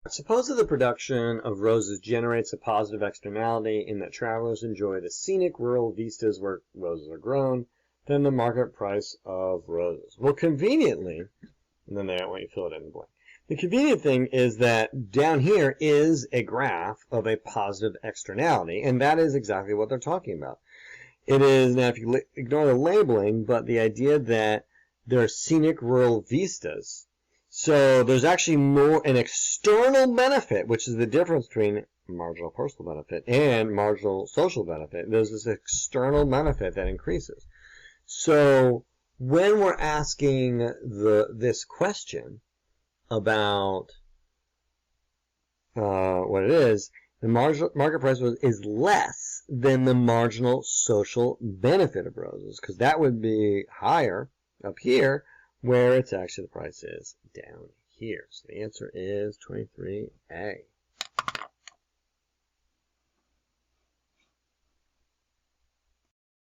Suppose that the production of roses generates a positive externality in that travelers enjoy the scenic rural vistas where roses are grown, then the market price of roses. Well, conveniently, and then they want you to fill it in the blank. The convenient thing is that down here is a graph of a positive externality, and that is exactly what they're talking about. It is, now if you ignore the labeling, but the idea that there are scenic rural vistas. So there's actually more an external benefit, which is the difference between marginal personal benefit and marginal social benefit. There's this external benefit that increases. So when we're asking this question about what it is, the market price is less than the marginal social benefit of roses, because that would be higher up here, where it's actually the price is down here. So the answer is 23A.